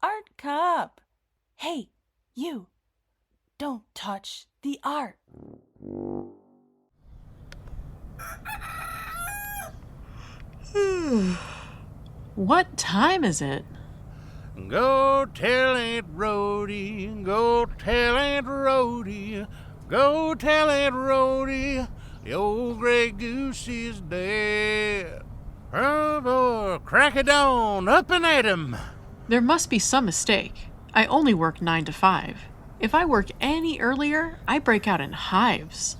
Art Cop. Hey, you. Don't touch the art. What time is it? Go tell Aunt Rhody, go tell Aunt Rhody, go tell Aunt Rhody, the old gray goose is dead. Oh, crack of dawn, up and at 'em. There must be some mistake. I only work 9 to 5. If I work any earlier, I break out in hives.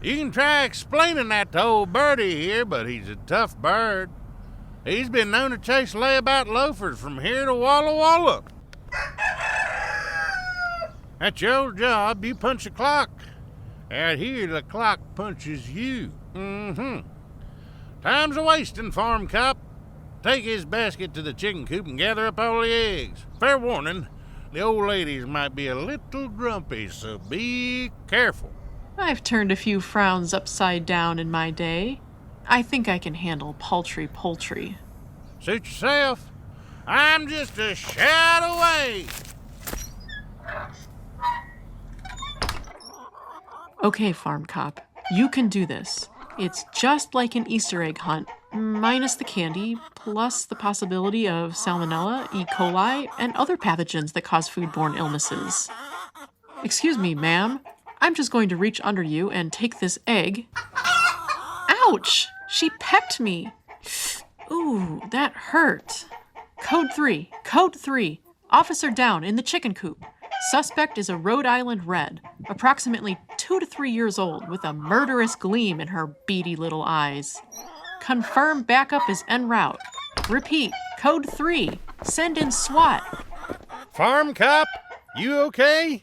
You can try explaining that to old Birdie here, but he's a tough bird. He's been known to chase layabout loafers from here to Walla Walla. That's your job. You punch the clock. Out here, the clock punches you. Time's a wasting, farm cop. Take his basket to the chicken coop and gather up all the eggs. Fair warning, the old ladies might be a little grumpy, so be careful. I've turned a few frowns upside down in my day. I think I can handle paltry poultry. Suit yourself. I'm just a shout away. Okay, farm cop, you can do this. It's just like an Easter egg hunt, minus the candy, plus the possibility of salmonella, E. coli, and other pathogens that cause foodborne illnesses. Excuse me, ma'am. I'm just going to reach under you and take this egg. Ouch! She pecked me. Ooh, that hurt. Code 3. Officer down in the chicken coop. Suspect is a Rhode Island Red, approximately 2 to 3 years old, with a murderous gleam in her beady little eyes. Confirm backup is en route. Repeat, Code 3. Send in SWAT. Farm cop, you okay?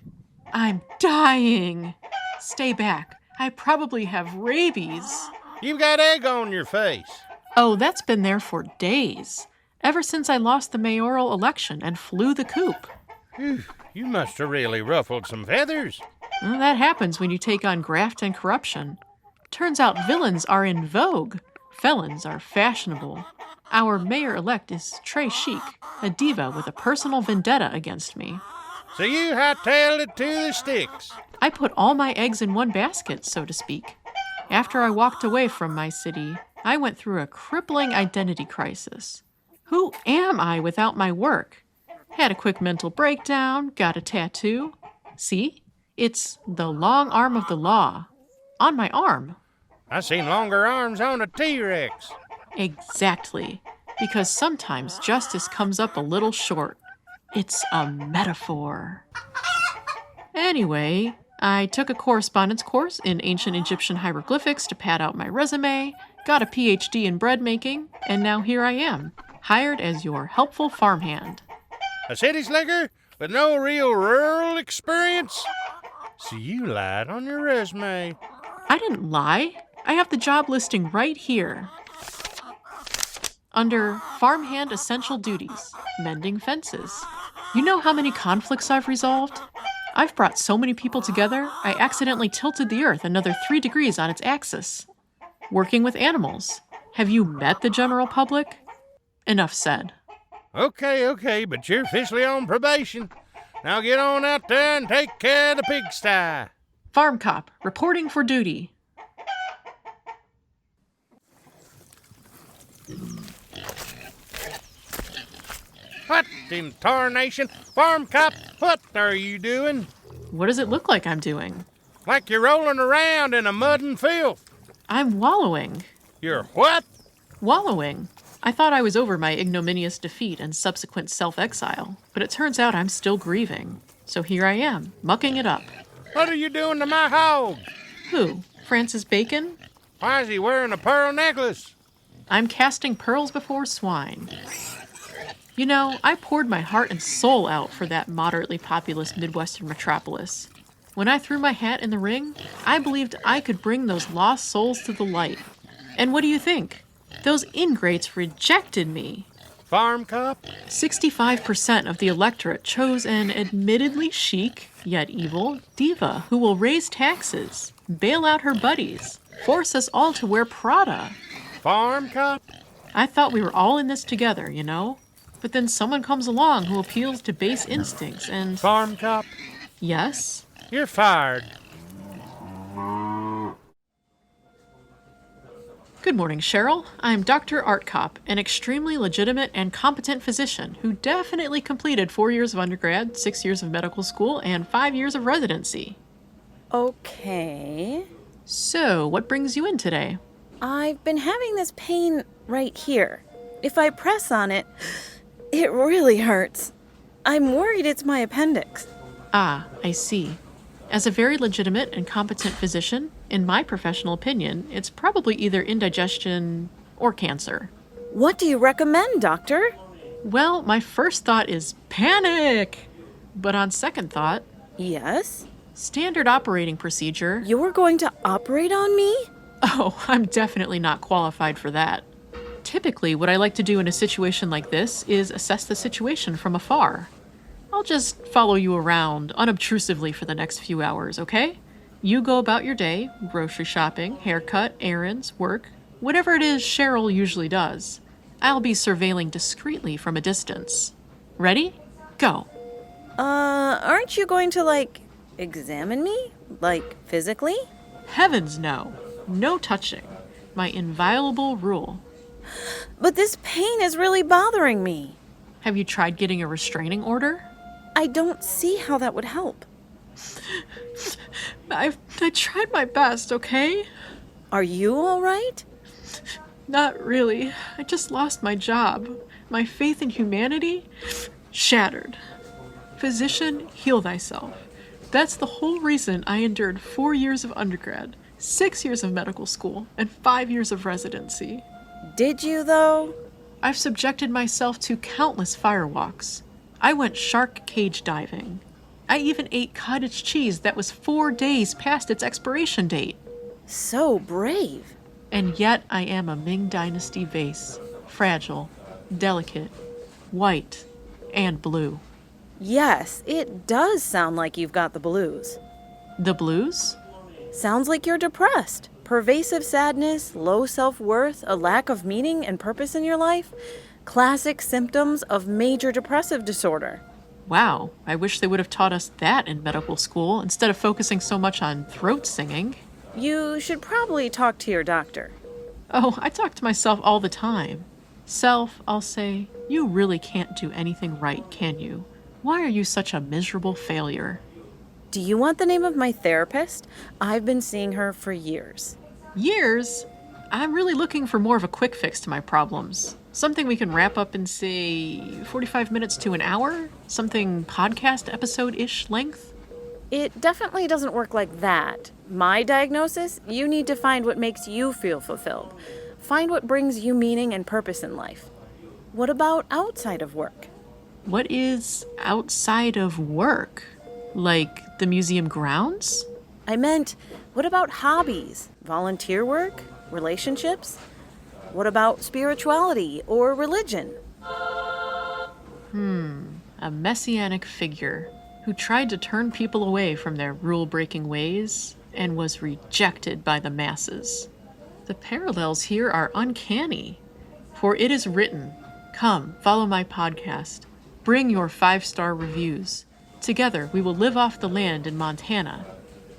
I'm dying. Stay back. I probably have rabies. You've got egg on your face. Oh, that's been there for days. Ever since I lost the mayoral election and flew the coop. Whew, you must have really ruffled some feathers. Well, that happens when you take on graft and corruption. Turns out villains are in vogue. Felons are fashionable. Our mayor-elect is très chic, a diva with a personal vendetta against me. So you hightailed it to the sticks. I put all my eggs in one basket, so to speak. After I walked away from my city, I went through a crippling identity crisis. Who am I without my work? Had a quick mental breakdown, got a tattoo. See? It's the long arm of the law. On my arm. I seen longer arms on a T-Rex. Exactly. Because sometimes justice comes up a little short. It's a metaphor. Anyway, I took a correspondence course in ancient Egyptian hieroglyphics to pad out my resume, got a PhD in bread making, and now here I am, hired as your helpful farmhand. A city slicker with no real rural experience? So you lied on your resume. I didn't lie. I have the job listing right here. Under Farmhand Essential Duties, mending fences. You know how many conflicts I've resolved? I've brought so many people together, I accidentally tilted the earth another 3 degrees on its axis. Working with animals. Have you met the general public? Enough said. Okay, but you're officially on probation. Now get on out there and take care of the pigsty. Farm cop, reporting for duty. What in tarnation? Farm cop, what are you doing? What does it look like I'm doing? Like you're rolling around in a mud and filth. I'm wallowing. You're what? Wallowing. I thought I was over my ignominious defeat and subsequent self-exile, but it turns out I'm still grieving. So here I am, mucking it up. What are you doing to my hog? Who? Francis Bacon? Why is he wearing a pearl necklace? I'm casting pearls before swine. You know, I poured my heart and soul out for that moderately populous Midwestern metropolis. When I threw my hat in the ring, I believed I could bring those lost souls to the light. And what do you think? Those ingrates rejected me. Farm cop? 65% of the electorate chose an admittedly chic, yet evil, diva who will raise taxes, bail out her buddies, force us all to wear Prada. Farm cop? I thought we were all in this together, you know? But then someone comes along who appeals to base instincts and... Farm cop, Yes? you're fired. Good morning, Cheryl. I'm Dr. Art Cop, an extremely legitimate and competent physician who definitely completed 4 years of undergrad, 6 years of medical school, and 5 years of residency. Okay. So, what brings you in today? I've been having this pain right here. If I press on it, it really hurts. I'm worried it's my appendix. Ah, I see. As a very legitimate and competent physician, in my professional opinion, it's probably either indigestion or cancer. What do you recommend, doctor? Well, my first thought is panic! But on second thought, Yes? standard operating procedure. You're going to operate on me? Oh, I'm definitely not qualified for that. Typically, what I like to do in a situation like this is assess the situation from afar. I'll just follow you around unobtrusively for the next few hours, okay? You go about your day, grocery shopping, haircut, errands, work, whatever it is Cheryl usually does. I'll be surveilling discreetly from a distance. Ready? Go. Aren't you going to, examine me? Physically? Heavens no. No touching. My inviolable rule. But this pain is really bothering me. Have you tried getting a restraining order? I don't see how that would help. I tried my best, okay? Are you all right? Not really. I just lost my job. My faith in humanity shattered. Physician, heal thyself. That's the whole reason I endured 4 years of undergrad, 6 years of medical school, and 5 years of residency. Did you, though? I've subjected myself to countless firewalks. I went shark cage diving. I even ate cottage cheese that was 4 days past its expiration date. So brave. And yet I am a Ming Dynasty vase, fragile, delicate, white, and blue. Yes, it does sound like you've got the blues. The blues? Sounds like you're depressed. Pervasive sadness, low self-worth, a lack of meaning and purpose in your life. Classic symptoms of major depressive disorder. Wow, I wish they would have taught us that in medical school instead of focusing so much on throat singing. You should probably talk to your doctor. Oh, I talk to myself all the time. Self, I'll say, you really can't do anything right, can you? Why are you such a miserable failure? Do you want the name of my therapist? I've been seeing her for years. Years? I'm really looking for more of a quick fix to my problems. Something we can wrap up in, say, 45 minutes to an hour? Something podcast episode-ish length? It definitely doesn't work like that. My diagnosis, you need to find what makes you feel fulfilled. Find what brings you meaning and purpose in life. What about outside of work? What is outside of work? Like the museum grounds? I meant, what about hobbies, volunteer work, relationships? What about spirituality or religion? A messianic figure who tried to turn people away from their rule-breaking ways and was rejected by the masses. The parallels here are uncanny. For it is written, "Come, follow my podcast. Bring your 5-star reviews. Together we will live off the land in Montana."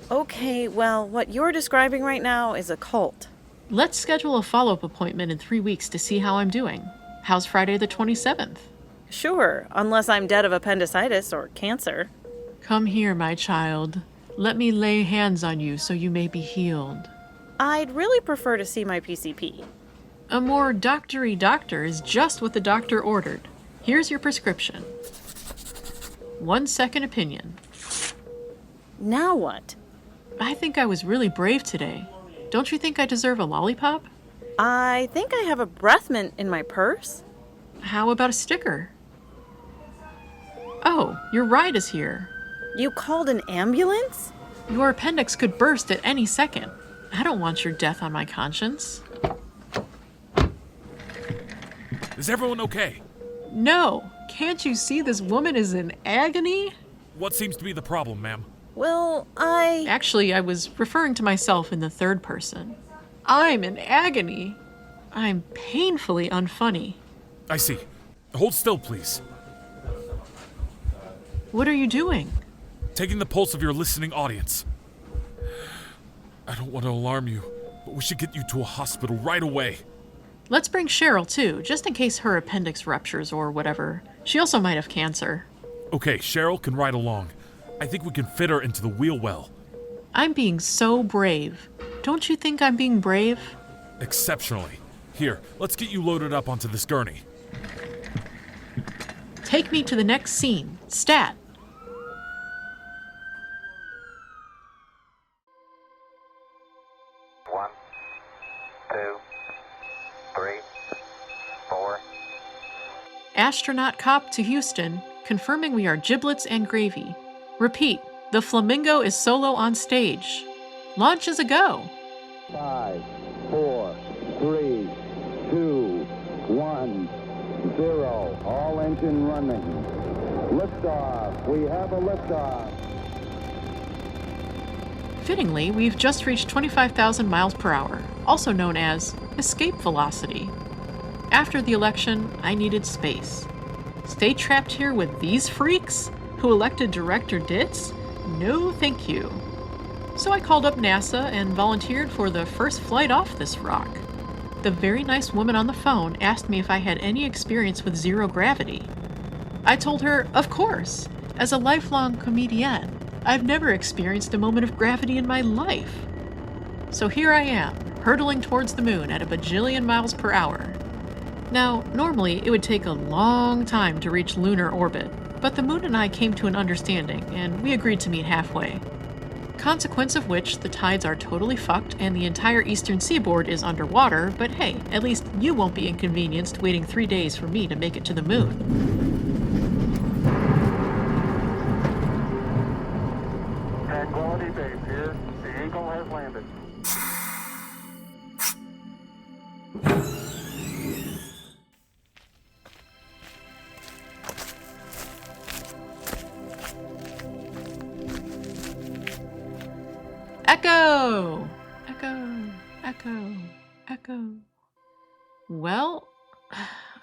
Okay, well, what you're describing right now is a cult. Let's schedule a follow-up appointment in 3 weeks to see how I'm doing. How's Friday the 27th? Sure, unless I'm dead of appendicitis or cancer. Come here, my child. Let me lay hands on you so you may be healed. I'd really prefer to see my PCP. A more doctory doctor is just what the doctor ordered. Here's your prescription. 1 second opinion. Now what? I think I was really brave today. Don't you think I deserve a lollipop? I think I have a breath mint in my purse. How about a sticker? Oh, your ride is here. You called an ambulance? Your appendix could burst at any second. I don't want your death on my conscience. Is everyone okay? No, can't you see this woman is in agony? What seems to be the problem, ma'am? Well, Actually, I was referring to myself in the third person. I'm in agony. I'm painfully unfunny. I see. Hold still, please. What are you doing? Taking the pulse of your listening audience. I don't want to alarm you, but we should get you to a hospital right away. Let's bring Cheryl, too, just in case her appendix ruptures or whatever. She also might have cancer. Okay, Cheryl can ride along. I think we can fit her into the wheel well. I'm being so brave. Don't you think I'm being brave? Exceptionally. Here, let's get you loaded up onto this gurney. Take me to the next scene. Stat. One, two, three, four. Astronaut Cop to Houston, confirming we are giblets and gravy. Repeat, the flamingo is solo on stage. Launch is a go. 5, 4, 3, 2, 1, 0. All engine running. Liftoff. We have a liftoff. Fittingly, we've just reached 25,000 miles per hour, also known as escape velocity. After the election, I needed space. Stay trapped here with these freaks who elected Director Ditz? No thank you. So I called up NASA and volunteered for the first flight off this rock. The very nice woman on the phone asked me if I had any experience with zero gravity. I told her, of course. As a lifelong comedienne, I've never experienced a moment of gravity in my life. So here I am, hurtling towards the moon at a bajillion miles per hour. Now, normally it would take a long time to reach lunar orbit, but the moon and I came to an understanding, and we agreed to meet halfway. Consequence of which, the tides are totally fucked and the entire eastern seaboard is underwater, but hey, at least you won't be inconvenienced waiting 3 days for me to make it to the moon. Tranquility Base here. The Eagle has landed. Echo! Echo, echo, echo. Well,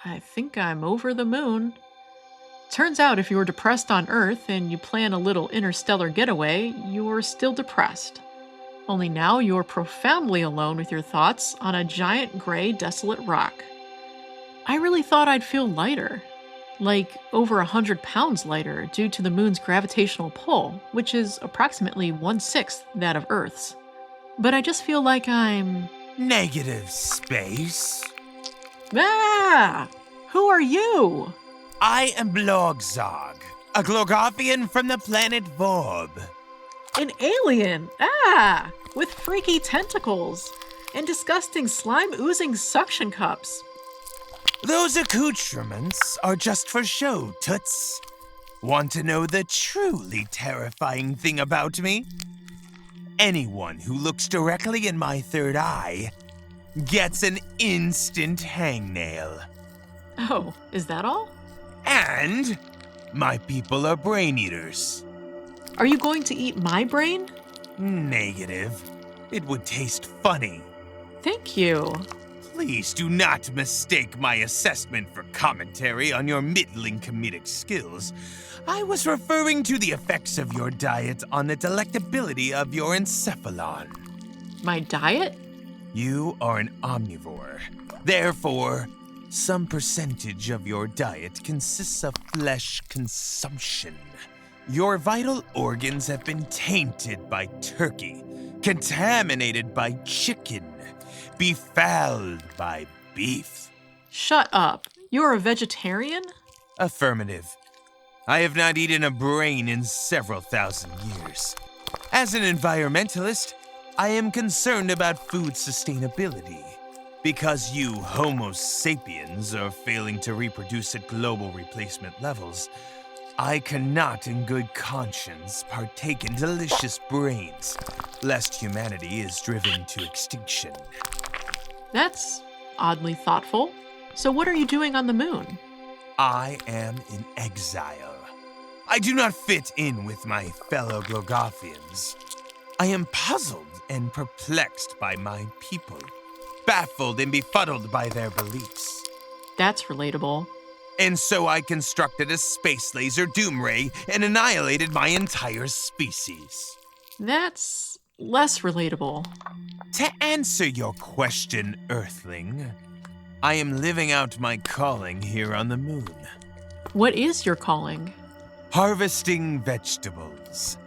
I think I'm over the moon. Turns out if you were depressed on Earth and you plan a little interstellar getaway, you're still depressed. Only now you're profoundly alone with your thoughts on a giant gray desolate rock. I really thought I'd feel lighter. Like over 100 pounds lighter due to the moon's gravitational pull, which is approximately 1/6 that of Earth's. But I just feel like I'm... Negative space. Ah! Who are you? I am Blogzog, a Glogothian from the planet Vorb. An alien! Ah! With freaky tentacles and disgusting slime-oozing suction cups. Those accoutrements are just for show, toots. Want to know the truly terrifying thing about me? Anyone who looks directly in my third eye gets an instant hangnail. Oh, is that all? And my people are brain eaters. Are you going to eat my brain? Negative. It would taste funny. Thank you. Please do not mistake my assessment for commentary on your middling comedic skills. I was referring to the effects of your diet on the delectability of your encephalon. My diet? You are an omnivore. Therefore, some percentage of your diet consists of flesh consumption. Your vital organs have been tainted by turkey, contaminated by chicken, befouled by beef. Shut up. You're a vegetarian? Affirmative. I have not eaten a brain in several thousand years. As an environmentalist, I am concerned about food sustainability. Because you Homo sapiens are failing to reproduce at global replacement levels, I cannot in good conscience partake in delicious brains, lest humanity is driven to extinction. That's oddly thoughtful. So what are you doing on the moon? I am in exile. I do not fit in with my fellow Glogothians. I am puzzled and perplexed by my people, baffled and befuddled by their beliefs. That's relatable. And so I constructed a space laser doom ray and annihilated my entire species. That's less relatable. To answer your question, Earthling, I am living out my calling here on the moon. What is your calling? Harvesting vegetables.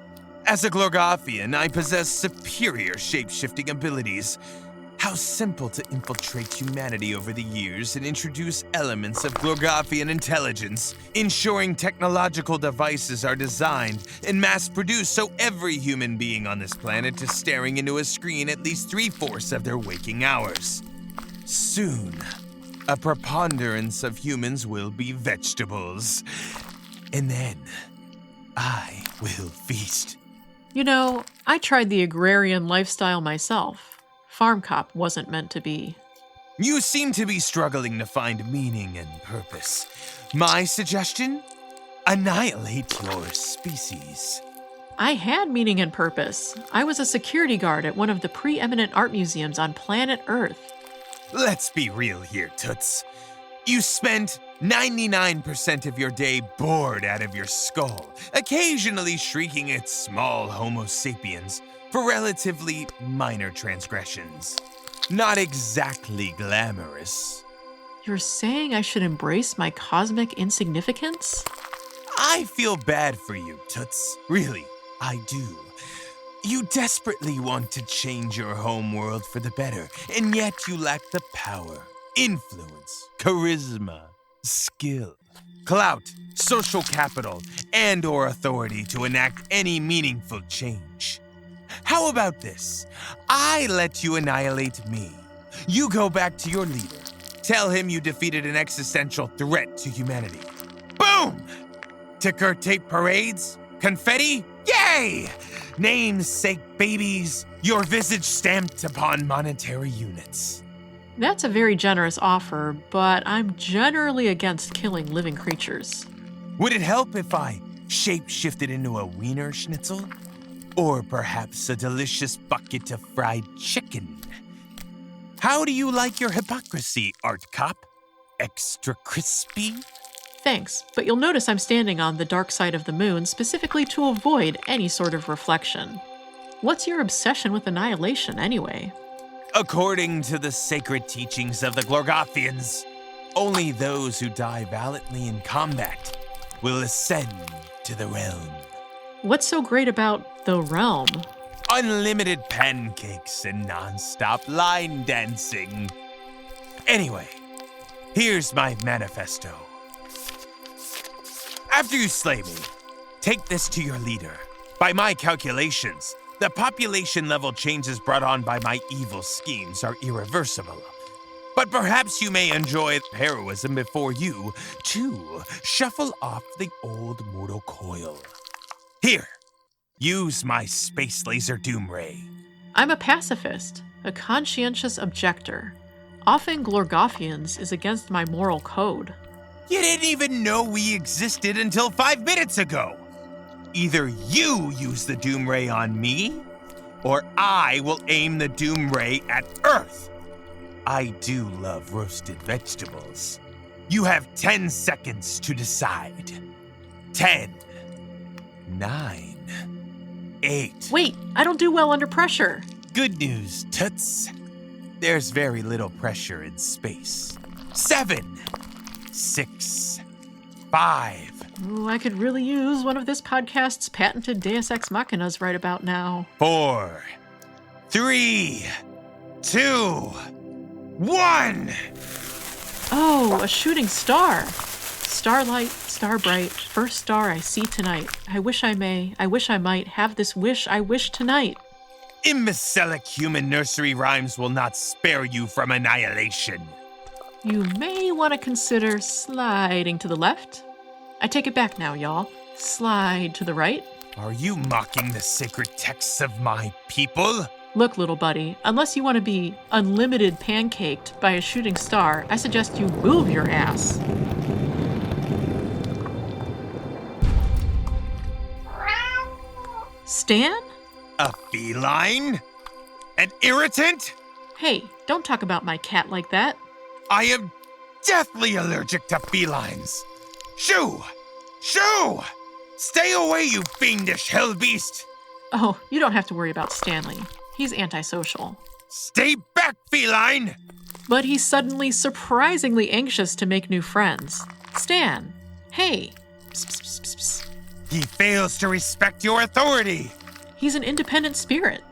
As a Glorgothian, I possess superior shape-shifting abilities. How simple to infiltrate humanity over the years and introduce elements of Glorgothian intelligence, ensuring technological devices are designed and mass-produced so every human being on this planet is staring into a screen at least 3/4 of their waking hours. Soon, a preponderance of humans will be vegetables. And then, I will feast. You know, I tried the agrarian lifestyle myself. Farm cop wasn't meant to be. You seem to be struggling to find meaning and purpose. My suggestion? Annihilate your species. I had meaning and purpose. I was a security guard at one of the preeminent art museums on planet Earth. Let's be real here, Toots. You spent 99% of your day bored out of your skull, occasionally shrieking at small Homo sapiens for relatively minor transgressions. Not exactly glamorous. You're saying I should embrace my cosmic insignificance? I feel bad for you, Toots. Really, I do. You desperately want to change your home world for the better, and yet you lack the power, influence, charisma, skill, clout, social capital, and/or authority to enact any meaningful change. How about this? I let you annihilate me. You go back to your leader. Tell him you defeated an existential threat to humanity. Boom! Ticker tape parades? Confetti? Yay! Namesake babies, your visage stamped upon monetary units. That's a very generous offer, but I'm generally against killing living creatures. Would it help if I shape-shifted into a wiener schnitzel? Or perhaps a delicious bucket of fried chicken? How do you like your hypocrisy, Art Cop? Extra crispy? Thanks, but you'll notice I'm standing on the dark side of the moon specifically to avoid any sort of reflection. What's your obsession with annihilation, anyway? According to the sacred teachings of the Glorgothians, only those who die valiantly in combat will ascend to the realm. What's so great about the realm? Unlimited pancakes and non-stop line dancing. Anyway, here's my manifesto. After you slay me, take this to your leader. By my calculations, the population level changes brought on by my evil schemes are irreversible. But perhaps you may enjoy heroism before you, too, shuffle off the old mortal coil. Here, use my space laser doom ray. I'm a pacifist, a conscientious objector. Offing Glorgothians is against my moral code. You didn't even know we existed until 5 minutes ago. Either you use the doom ray on me, or I will aim the doom ray at Earth. I do love roasted vegetables. You have 10 seconds to decide. 10, 9, 8. Wait, I don't do well under pressure. Good news, Toots. There's very little pressure in space. 7, 6, 5. Ooh, I could really use one of this podcast's patented Deus Ex Machinas right about now. 4, 3, 2, 1. Oh, a shooting star. Starlight, star bright, first star I see tonight. I wish I may, I wish I might have this wish I wish tonight. Imbecilic human nursery rhymes will not spare you from annihilation. You may want to consider sliding to the left. I take it back now, y'all. Slide to the right. Are you mocking the sacred texts of my people? Look, little buddy, unless you want to be unlimited pancaked by a shooting star, I suggest you move your ass. Stan? A feline? An irritant? Hey, don't talk about my cat like that. I am deathly allergic to felines. Shoo! Shoo! Stay away, you fiendish hell beast! Oh, you don't have to worry about Stanley. He's antisocial. Stay back, feline! But he's suddenly surprisingly anxious to make new friends. Stan, hey. Psst, psst, psst, psst, psst. He fails to respect your authority. He's an independent spirit.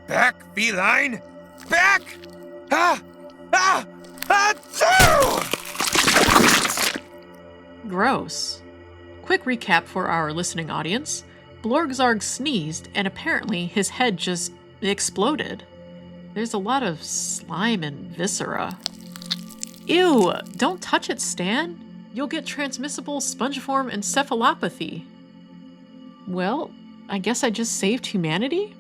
Back, feline! Back! Ah! Ah! Achoo! Gross. Quick recap for our listening audience. Blorgzarg sneezed, and apparently his head just exploded. There's a lot of slime and viscera. Ew! Don't touch it, Stan. You'll get transmissible spongiform encephalopathy. Well, I guess I just saved humanity?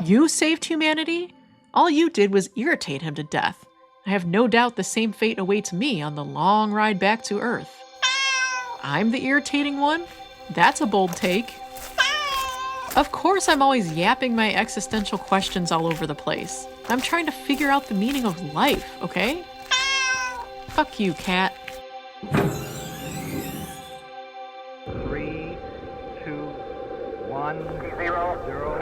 You saved humanity? All you did was irritate him to death. I have no doubt the same fate awaits me on the long ride back to Earth. I'm the irritating one? That's a bold take. Of course I'm always yapping my existential questions all over the place. I'm trying to figure out the meaning of life, okay? Fuck you, cat. 3, 2, 1, 0, 0.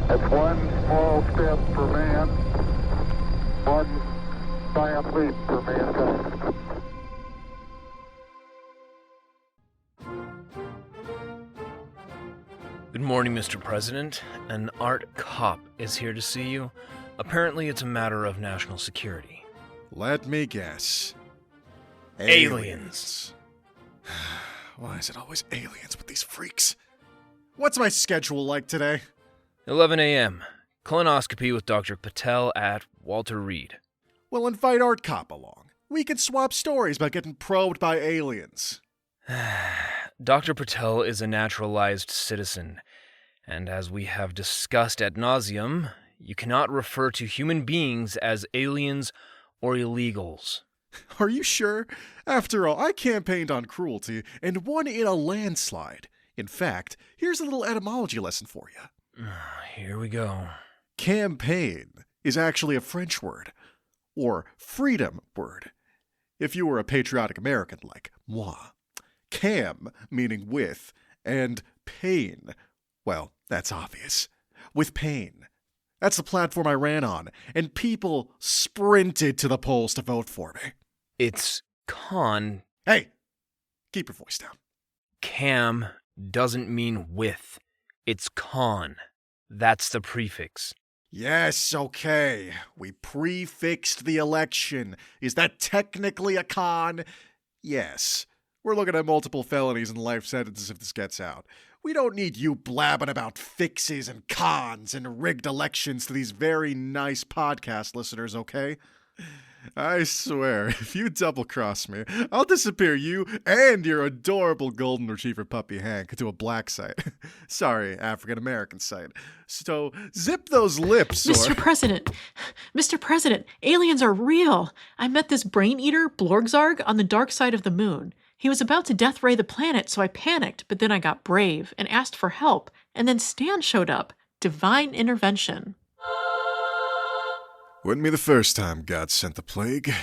That's one small step for man, one giant leap for mankind. Good morning, Mr. President. An art cop is here to see you. Apparently, it's a matter of national security. Let me guess. Aliens. Why is it always aliens with these freaks? What's my schedule like today? 11 a.m. Colonoscopy with Dr. Patel at Walter Reed. We'll invite Art Cop along. We can swap stories about getting probed by aliens. Dr. Patel is a naturalized citizen, and as we have discussed ad nauseum, you cannot refer to human beings as aliens or illegals. Are you sure? After all, I campaigned on cruelty and won in a landslide. In fact, here's a little etymology lesson for you. Here we go. Campaign is actually a French word, or freedom word, if you were a patriotic American like moi. Cam, meaning with, and pain, well, that's obvious. With pain. That's the platform I ran on, and people sprinted to the polls to vote for me. It's con. Hey, keep your voice down. Cam doesn't mean with. It's con. That's the prefix. Yes, okay. We prefixed the election. Is that technically a con? Yes. We're looking at multiple felonies and life sentences if this gets out. We don't need you blabbing about fixes and cons and rigged elections to these very nice podcast listeners, okay? I swear, if you double-cross me, I'll disappear you and your adorable golden retriever puppy Hank to a black site. Sorry, African-American site. So, zip those lips, or... Mr. President, aliens are real. I met this brain-eater, Blorgzarg, on the dark side of the moon. He was about to death ray the planet, so I panicked, but then I got brave and asked for help, and then Stan showed up. Divine intervention. Wouldn't be the first time God sent the plague.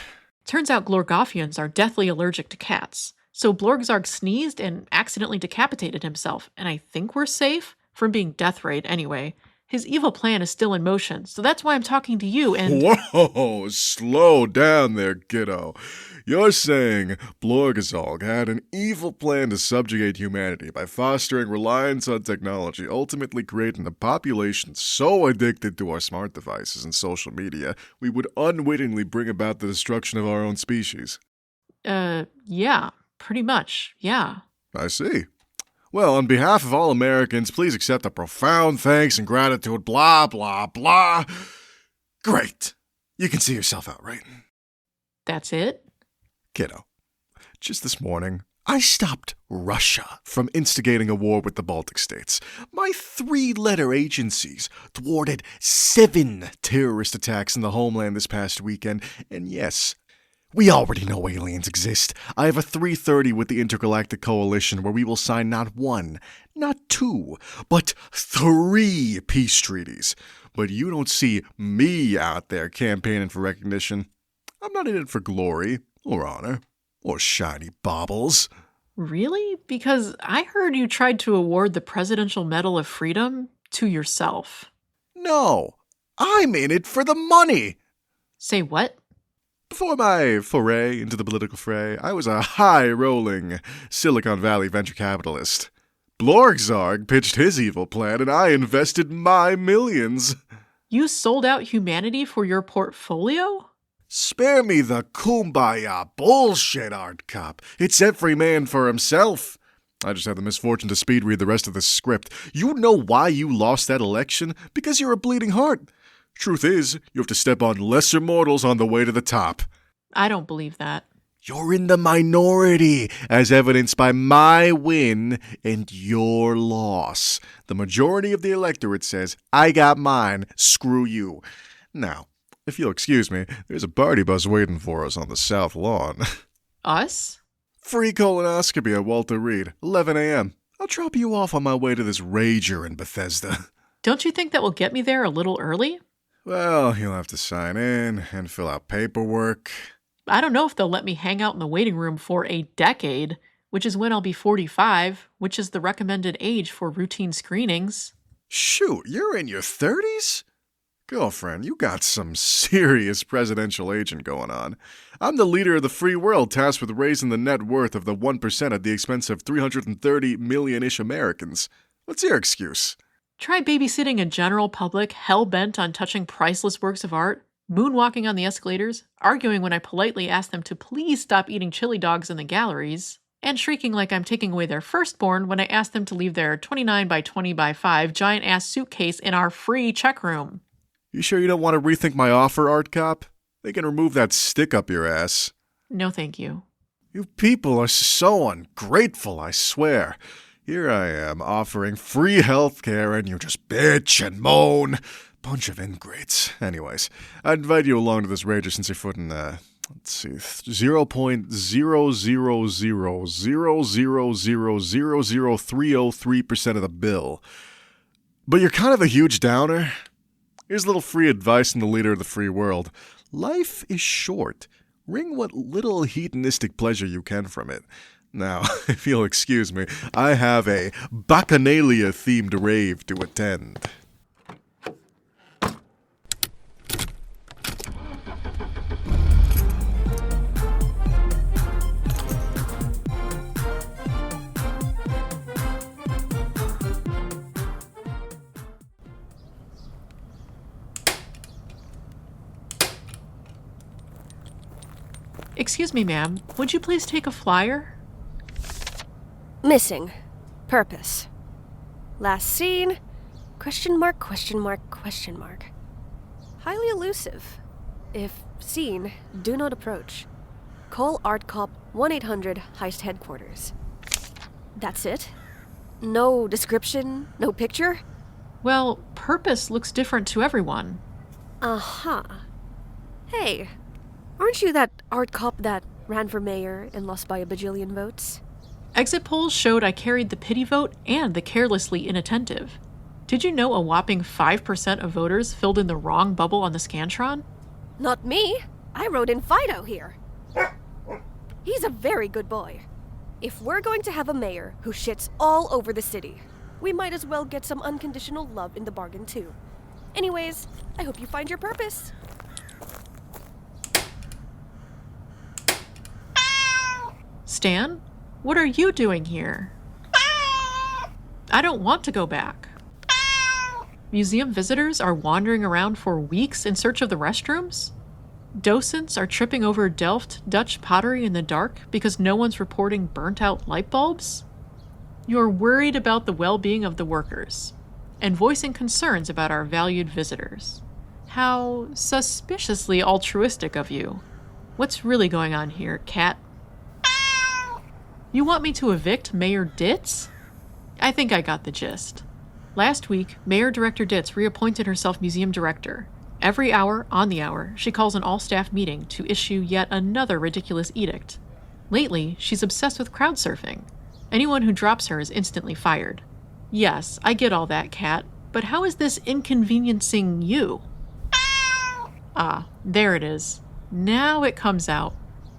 Turns out Glorgothians are deathly allergic to cats. So Blorgzarg sneezed and accidentally decapitated himself, and I think we're safe from being death rayed anyway. His evil plan is still in motion, so that's why I'm talking to you and— Whoa, slow down there, kiddo. You're saying Blorgazog had an evil plan to subjugate humanity by fostering reliance on technology, ultimately creating a population so addicted to our smart devices and social media, we would unwittingly bring about the destruction of our own species. Yeah, pretty much, yeah. I see. Well, on behalf of all Americans, please accept a profound thanks and gratitude, blah, blah, blah. Great. You can see yourself out, right? That's it? Kiddo, just this morning, I stopped Russia from instigating a war with the Baltic states. My 3-letter agencies thwarted 7 terrorist attacks in the homeland this past weekend, and yes, we already know aliens exist. I have a 330 with the Intergalactic Coalition where we will sign not 1, not 2, but 3 peace treaties. But you don't see me out there campaigning for recognition. I'm not in it for glory, or honor, or shiny baubles. Really? Because I heard you tried to award the Presidential Medal of Freedom to yourself. No, I'm in it for the money. Say what? Before my foray into the political fray, I was a high-rolling Silicon Valley venture capitalist. Blorgzarg pitched his evil plan, and I invested my millions. You sold out humanity for your portfolio? Spare me the kumbaya bullshit, Art Cop. It's every man for himself. I just had the misfortune to speed read the rest of the script. You know why you lost that election? Because you're a bleeding heart. Truth is, you have to step on lesser mortals on the way to the top. I don't believe that. You're in the minority, as evidenced by my win and your loss. The majority of the electorate says, I got mine, screw you. Now, if you'll excuse me, there's a party bus waiting for us on the south lawn. Us? Free colonoscopy at Walter Reed, 11 a.m. I'll drop you off on my way to this rager in Bethesda. Don't you think that will get me there a little early? Well, you'll have to sign in and fill out paperwork. I don't know if they'll let me hang out in the waiting room for a decade, which is when I'll be 45, which is the recommended age for routine screenings. Shoot, you're in your 30s? Girlfriend, you got some serious presidential agent going on. I'm the leader of the free world tasked with raising the net worth of the 1% at the expense of 330 million-ish Americans. What's your excuse? Try babysitting a general public hell-bent on touching priceless works of art, moonwalking on the escalators, arguing when I politely ask them to please stop eating chili dogs in the galleries, and shrieking like I'm taking away their firstborn when I ask them to leave their 29 by 20 by 5 giant-ass suitcase in our free check room. You sure you don't want to rethink my offer, Art Cop? They can remove that stick up your ass. No, thank you. You people are so ungrateful, I swear. Here I am, offering free healthcare, and you just bitch and moan. Bunch of ingrates. Anyways, I'd invite you along to this rager since you're footing, 0.00000000303% of the bill. But you're kind of a huge downer. Here's a little free advice from the leader of the free world. Life is short. Wring what little hedonistic pleasure you can from it. Now, if you'll excuse me, I have a Bacchanalia-themed rave to attend. Excuse me, ma'am. Would you please take a flyer? Missing. Purpose. Last seen? Question mark, question mark, question mark. Highly elusive. If seen, do not approach. Call Art Cop 1-800 Heist Headquarters. That's it? No description? No picture? Well, purpose looks different to everyone. Uh-huh. Hey, aren't you that Art Cop that ran for mayor and lost by a bajillion votes? Exit polls showed I carried the pity vote and the carelessly inattentive. Did you know a whopping 5% of voters filled in the wrong bubble on the Scantron? Not me. I wrote in Fido here. He's a very good boy. If we're going to have a mayor who shits all over the city, we might as well get some unconditional love in the bargain too. Anyways, I hope you find your purpose. Stan, what are you doing here? I don't want to go back. Museum visitors are wandering around for weeks in search of the restrooms? Docents are tripping over Delft Dutch pottery in the dark because no one's reporting burnt-out light bulbs? You're worried about the well-being of the workers and voicing concerns about our valued visitors. How suspiciously altruistic of you. What's really going on here, cat? You want me to evict Mayor Ditz? I think I got the gist. Last week, Mayor Director Ditz reappointed herself museum director. Every hour, on the hour, she calls an all-staff meeting to issue yet another ridiculous edict. Lately, she's obsessed with crowd surfing. Anyone who drops her is instantly fired. Yes, I get all that, cat, but how is this inconveniencing you? Ah, there it is. Now it comes out.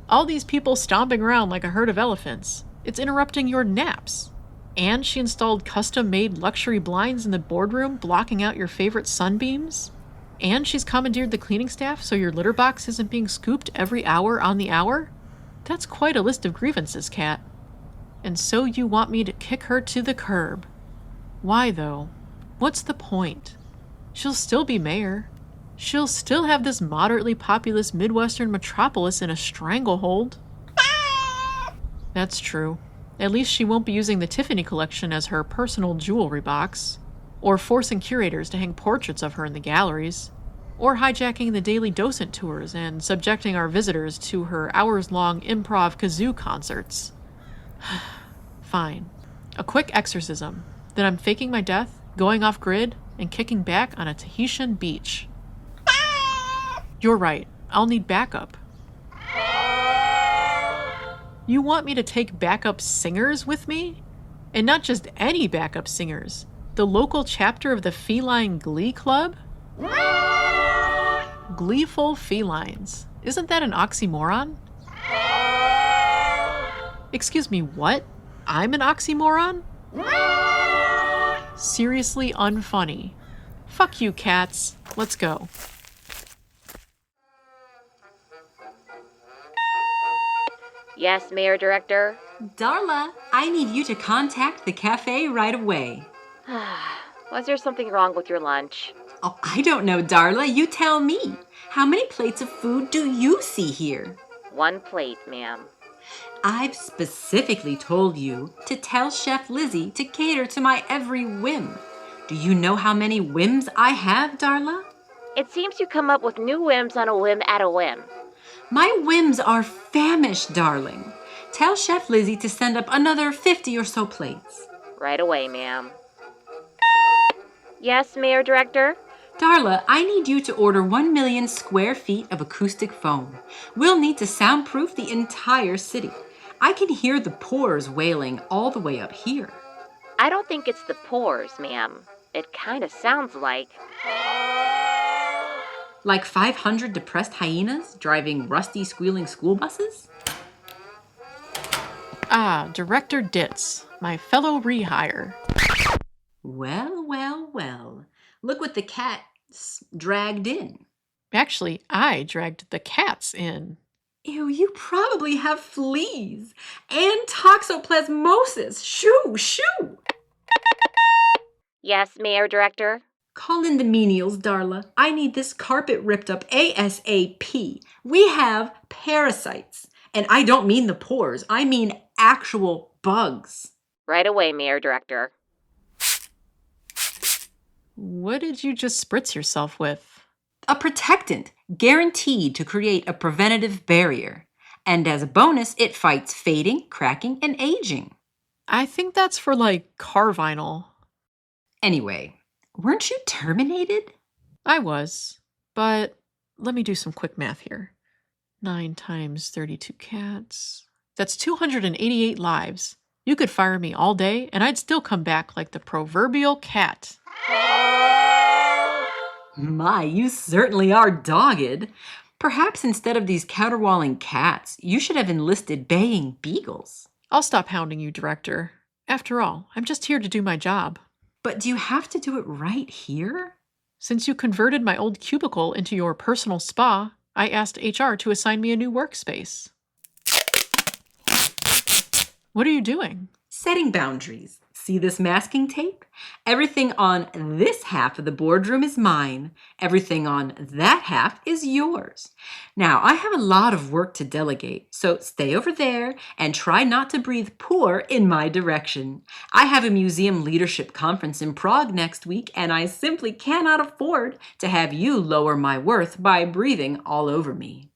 All these people stomping around like a herd of elephants. It's interrupting your naps. And she installed custom-made luxury blinds in the boardroom, blocking out your favorite sunbeams. And she's commandeered the cleaning staff so your litter box isn't being scooped every hour on the hour. That's quite a list of grievances, Cat. And so you want me to kick her to the curb. Why, though? What's the point? She'll still be mayor. She'll still have this moderately populous Midwestern metropolis in a stranglehold. That's true. At least she won't be using the Tiffany collection as her personal jewelry box, or forcing curators to hang portraits of her in the galleries, or hijacking the daily docent tours and subjecting our visitors to her hours-long improv kazoo concerts. Fine. A quick exorcism. Then I'm faking my death, going off-grid, and kicking back on a Tahitian beach. You're right. I'll need backup. You want me to take backup singers with me? And not just any backup singers. The local chapter of the Feline Glee Club? Gleeful felines. Isn't that an oxymoron? Excuse me, what? I'm an oxymoron? Seriously unfunny. Fuck you, cats. Let's go. Yes, Mayor Director? Darla, I need you to contact the cafe right away. Was there something wrong with your lunch? Oh, I don't know, Darla. You tell me. How many plates of food do you see here? 1 plate, ma'am. I've specifically told you to tell Chef Lizzie to cater to my every whim. Do you know how many whims I have, Darla? It seems you come up with new whims on a whim at a whim. My whims are famished, darling. Tell Chef Lizzie to send up another 50 or so plates. Right away, ma'am. Yes, Mayor Director? Darla, I need you to order 1 million square feet of acoustic foam. We'll need to soundproof the entire city. I can hear the pores wailing all the way up here. I don't think it's the pores, ma'am. It kind of sounds like... Like 500 depressed hyenas driving rusty, squealing school buses? Ah, Director Ditz, my fellow rehire. Well, well, well. Look what the cats dragged in. Actually, I dragged the cats in. Ew, you probably have fleas and toxoplasmosis. Shoo, shoo! Yes, Mayor Director? Call in the menials, Darla. I need this carpet ripped up ASAP. We have parasites. And I don't mean the pores. I mean actual bugs. Right away, Mayor Director. What did you just spritz yourself with? A protectant, guaranteed to create a preventative barrier. And as a bonus, it fights fading, cracking, and aging. I think that's for, like, car vinyl. Anyway, weren't you terminated? I was, but let me do some quick math here. 9 times 32 cats. That's 288 lives. You could fire me all day, and I'd still come back like the proverbial cat. My, you certainly are dogged. Perhaps instead of these counterwalling cats, you should have enlisted baying beagles. I'll stop hounding you, Director. After all, I'm just here to do my job. But do you have to do it right here? Since you converted my old cubicle into your personal spa, I asked HR to assign me a new workspace. What are you doing? Setting boundaries. See this masking tape? Everything on this half of the boardroom is mine. Everything on that half is yours. Now, I have a lot of work to delegate, so stay over there and try not to breathe poor in my direction. I have a museum leadership conference in Prague next week, and I simply cannot afford to have you lower my worth by breathing all over me.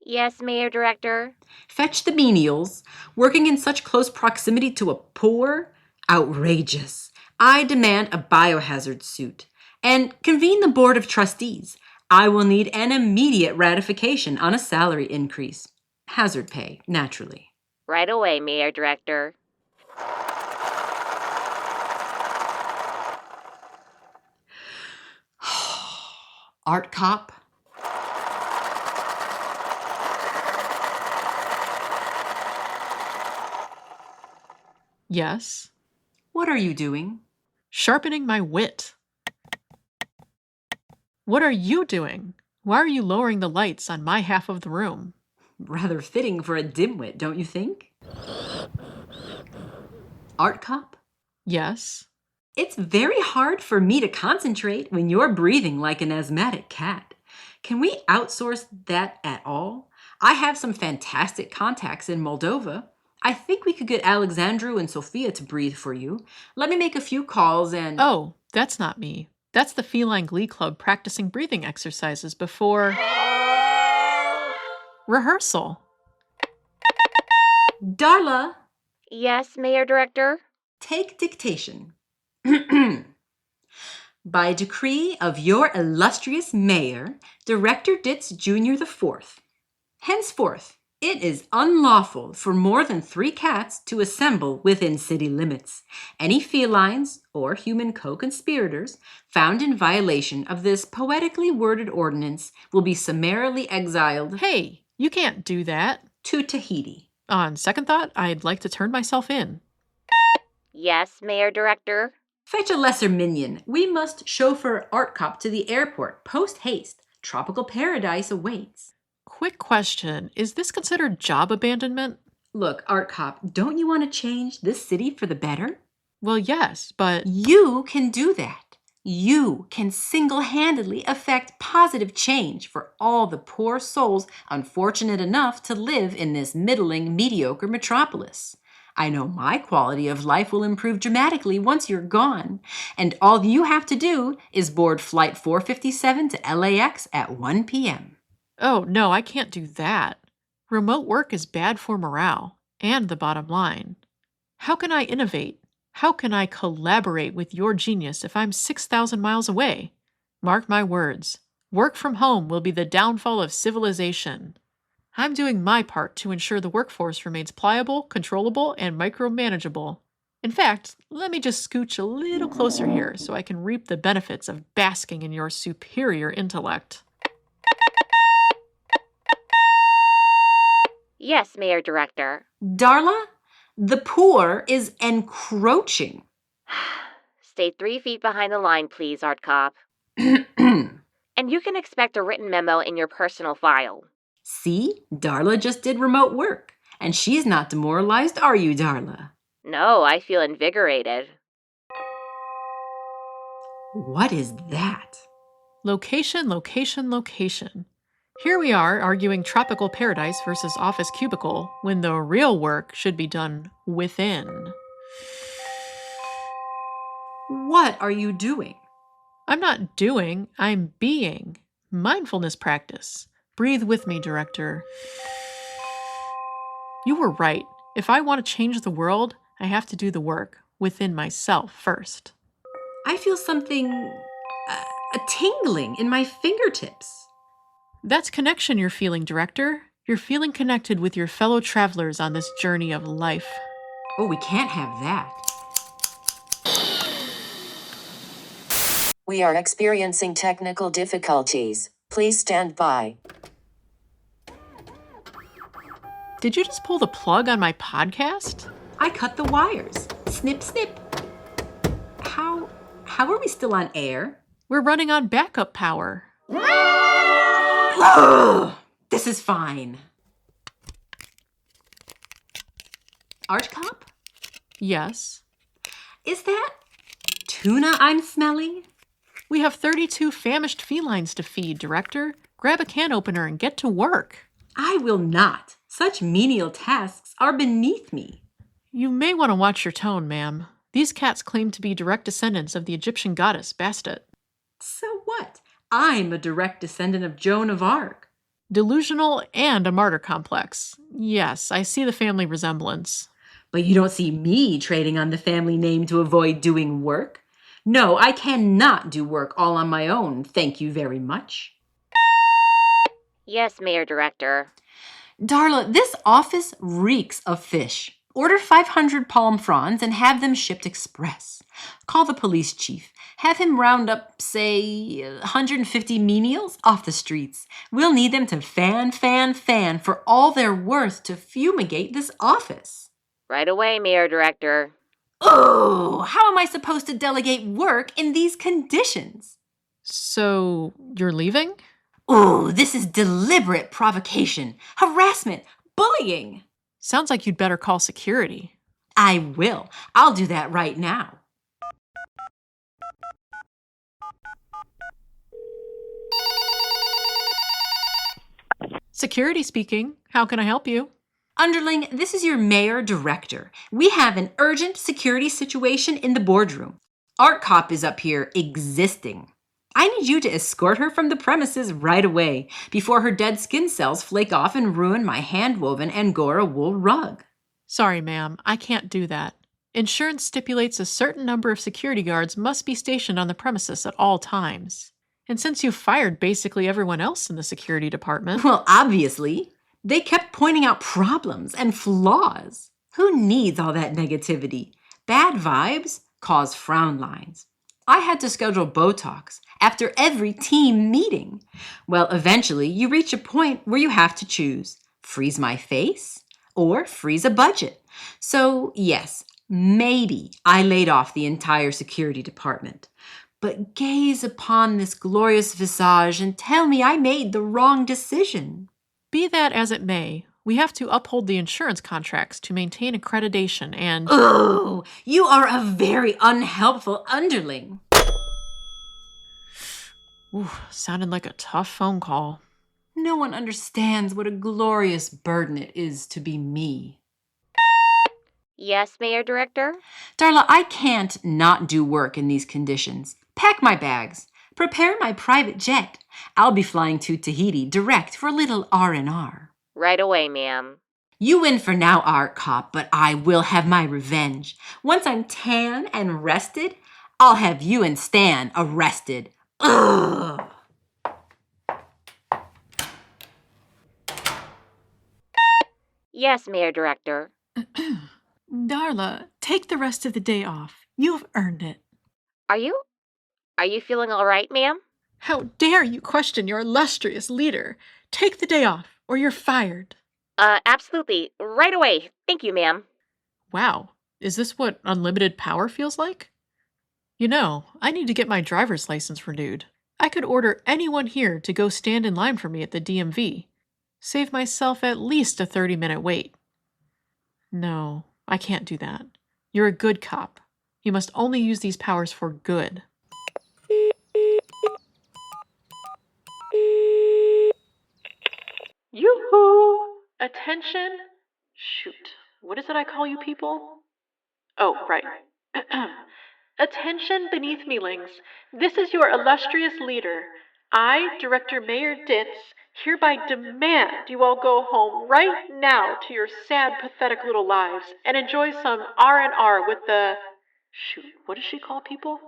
Yes, Mayor Director? Fetch the menials. Working in such close proximity to a poor? Outrageous. I demand a biohazard suit. And convene the Board of Trustees. I will need an immediate ratification on a salary increase. Hazard pay, naturally. Right away, Mayor Director. Art Cop? Yes. What are you doing? Sharpening my wit. What are you doing? Why are you lowering the lights on my half of the room? Rather fitting for a dimwit, don't you think? Art Cop? Yes. It's very hard for me to concentrate when you're breathing like an asthmatic cat. Can we outsource that at all? I have some fantastic contacts in Moldova. I think we could get Alexandru and Sophia to breathe for you. Let me make a few calls and... Oh, that's not me. That's the Feline Glee Club practicing breathing exercises before rehearsal. Darla, Yes, Mayor Director? take dictation. By decree of your illustrious mayor, Director Ditz Jr. IV, henceforth, it is unlawful for more than 3 cats to assemble within city limits. Any felines or human co-conspirators found in violation of this poetically worded ordinance will be summarily exiled Hey, you can't do that. to Tahiti. On second thought, I'd like to turn myself in. Yes, Mayor Director? Fetch a lesser minion. We must chauffeur Art Cop to the airport post haste. Tropical paradise awaits. Quick question. Is this considered job abandonment? Look, Art Cop, don't you want to change this city for the better? Well, yes, but... You can do that. You can single-handedly affect positive change for all the poor souls unfortunate enough to live in this middling, mediocre metropolis. I know my quality of life will improve dramatically once you're gone, and all you have to do is board Flight 457 to LAX at 1 p.m. Oh, no, I can't do that. Remote work is bad for morale and the bottom line. How can I innovate? How can I collaborate with your genius if I'm 6,000 miles away? Mark my words. Work from home will be the downfall of civilization. I'm doing my part to ensure the workforce remains pliable, controllable, and micromanageable. In fact, let me just scooch a little closer here so I can reap the benefits of basking in your superior intellect. Yes, Mayor Director. Darla, the poor is encroaching. Stay 3 feet behind the line, please, Art Cop. And you can expect a written memo in your personal file. See, Darla just did remote work, and she's not demoralized, are you, Darla? No, I feel invigorated. What is that? Location, location, location. Here we are arguing tropical paradise versus office cubicle when the real work should be done within. What are you doing? I'm not doing, I'm being. Mindfulness practice. Breathe with me, Director. You were right. If I want to change the world, I have to do the work within myself first. I feel something, a tingling in my fingertips. That's connection you're feeling, Director. You're feeling connected with your fellow travelers on this journey of life. Oh, we can't have that. We are experiencing technical difficulties. Please stand by. Did you just pull the plug on my podcast? I cut the wires. Snip, snip. How are we still on air? We're running on backup power. Ugh, this is fine. Art Cop? Yes. Is that tuna I'm smelling? We have 32 famished felines to feed, Director. Grab a can opener and get to work. I will not. Such menial tasks are beneath me. You may want to watch your tone, ma'am. These cats claim to be direct descendants of the Egyptian goddess Bastet. So what? I'm a direct descendant of Joan of Arc. Delusional and a martyr complex. Yes, I see the family resemblance. But you don't see me trading on the family name to avoid doing work. No, I cannot do work all on my own, thank you very much. Yes, Mayor Director. Darla, this office reeks of fish. Order 500 palm fronds and have them shipped express. Call the police chief. Have him round up, say, 150 menials off the streets. We'll need them to fan for all they're worth to fumigate this office. Right away, Mayor Director. Oh, how am I supposed to delegate work in these conditions? So, you're leaving? Oh, this is deliberate provocation, harassment, bullying. Sounds like you'd better call security. I will. I'll do that right now. Security speaking. How can I help you? Underling, this is your mayor director. We have an urgent security situation in the boardroom. Art Cop is up here existing. I need you to escort her from the premises right away before her dead skin cells flake off and ruin my hand-woven Angora wool rug. Sorry, ma'am. I can't do that. Insurance stipulates a certain number of security guards must be stationed on the premises at all times. And since you fired basically everyone else in the security department... Well, obviously. They kept pointing out problems and flaws. Who needs all that negativity? Bad vibes cause frown lines. I had to schedule Botox after every team meeting. Well, eventually you reach a point where you have to choose. Freeze my face or freeze a budget. So yes, maybe I laid off the entire security department. But gaze upon this glorious visage and tell me I made the wrong decision. Be that as it may, we have to uphold the insurance contracts to maintain accreditation and... Oh, you are a very unhelpful underling. Ooh, sounded like a tough phone call. No one understands what a glorious burden it is to be me. Yes, Mayor Director? Darla, I can't not do work in these conditions. Pack my bags. Prepare my private jet. I'll be flying to Tahiti direct for a little R&R. Right away, ma'am. You win for now, Art Cop, but I will have my revenge. Once I'm tan and rested, I'll have you and Stan arrested. Ugh! Yes, Mayor Director. Darla, take the rest of the day off. You've earned it. Are you feeling all right, ma'am? How dare you question your illustrious leader? Take the day off, or you're fired. Absolutely. Right away. Thank you, ma'am. Wow, is this what unlimited power feels like? You know, I need to get my driver's license renewed. I could order anyone here to go stand in line for me at the DMV. Save myself at least a 30-minute wait. No, I can't do that. You're a good cop. You must only use these powers for good. Yoo-hoo! Attention! Shoot, what is it I call you people? Oh, right. Attention beneath me-lings. This is your illustrious leader. I, Director Mayor Ditz, hereby demand you all go home right now to your sad, pathetic little lives and enjoy some R&R with the... Shoot, what does she call people?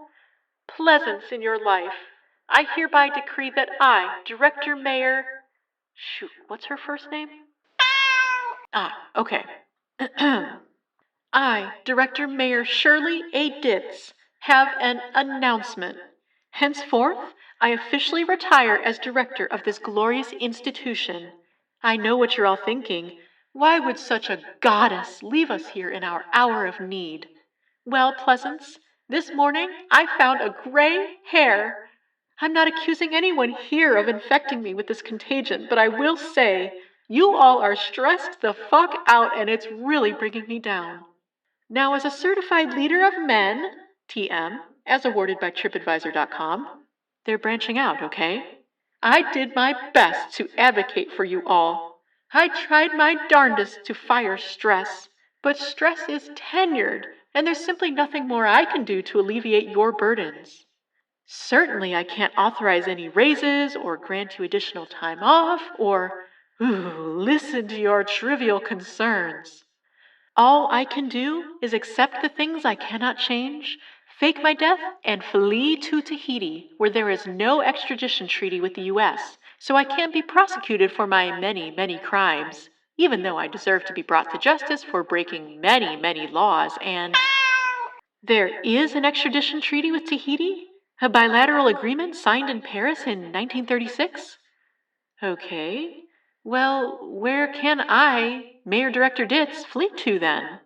Pleasance in your life. I hereby decree that I, Director Mayor... Shoot, what's her first name? Okay. I, Director Mayor Shirley A. Ditz, have an announcement. Henceforth, I officially retire as director of this glorious institution. I know what you're all thinking. Why would such a goddess leave us here in our hour of need? Well, Pleasance, this morning I found a gray hair. I'm not accusing anyone here of infecting me with this contagion, but I will say, you all are stressed the fuck out and it's really bringing me down. Now, as a certified leader of men, TM, as awarded by TripAdvisor.com, they're branching out, okay? I did my best to advocate for you all. I tried my darndest to fire stress, but stress is tenured, and there's simply nothing more I can do to alleviate your burdens. Certainly, I can't authorize any raises or grant you additional time off or, listen to your trivial concerns. All I can do is accept the things I cannot change, fake my death, and flee to Tahiti, where there is no extradition treaty with the U.S., so I can't be prosecuted for my many, many crimes, even though I deserve to be brought to justice for breaking many, many laws, and... There is an extradition treaty with Tahiti? A bilateral agreement signed in Paris in 1936? Okay. Well, where can I, Mayor Director Ditz, flee to then?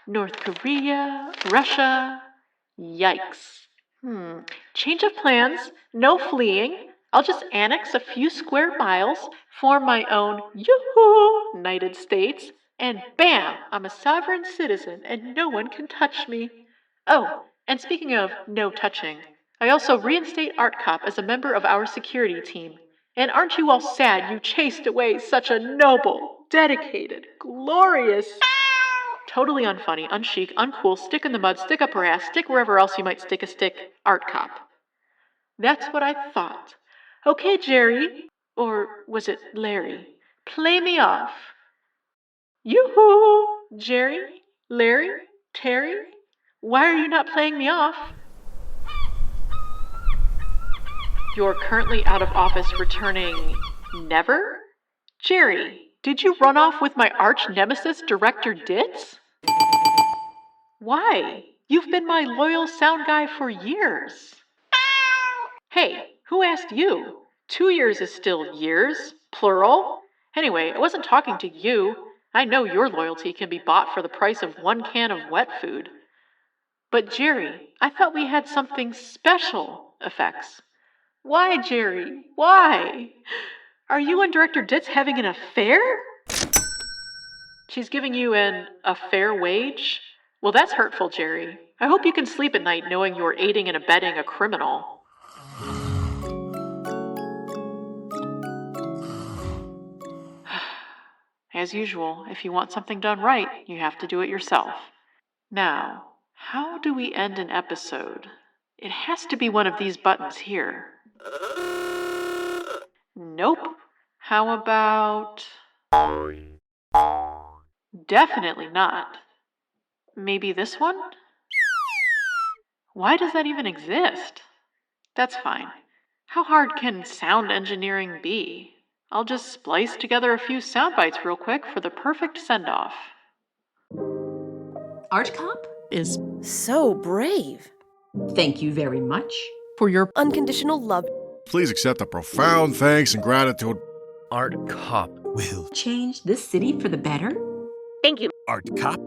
North Korea, Russia. Yikes. Change of plans, no fleeing. I'll just annex a few square miles, form my own yoo-hoo United States, and bam, I'm a sovereign citizen and no one can touch me. Oh, and speaking of no touching, I also reinstate Art Cop as a member of our security team. And aren't you all sad you chased away such a noble, dedicated, glorious... Totally unfunny, unchic, uncool, stick in the mud, stick up her ass, stick wherever else you might stick a stick, Art Cop. That's what I thought. Okay, Jerry, or was it Larry? Play me off. Yoo-hoo! Jerry? Larry? Terry? Why are you not playing me off? You're currently out of office returning never? Jerry, did you run off with my arch nemesis, Director Ditz? Why? You've been my loyal sound guy for years. Hey, who asked you? 2 years is still years, plural. Anyway, I wasn't talking to you. I know your loyalty can be bought for the price of 1 can of wet food. But Jerry, I thought we had something special effects. Why, Jerry? Why? Are you and Director Ditz having an affair? She's giving you a fair wage? Well, that's hurtful, Jerry. I hope you can sleep at night knowing you're aiding and abetting a criminal. As usual, if you want something done right, you have to do it yourself. Now, how do we end an episode? It has to be one of these buttons here. Nope. How about... Definitely not. Maybe this one? Why does that even exist? That's fine. How hard can sound engineering be? I'll just splice together a few sound bites real quick for the perfect send-off. Art Cop is so brave. Thank you very much for your unconditional love. Please accept a profound thanks and gratitude. Art Cop will change this city for the better. Thank you. Art Cop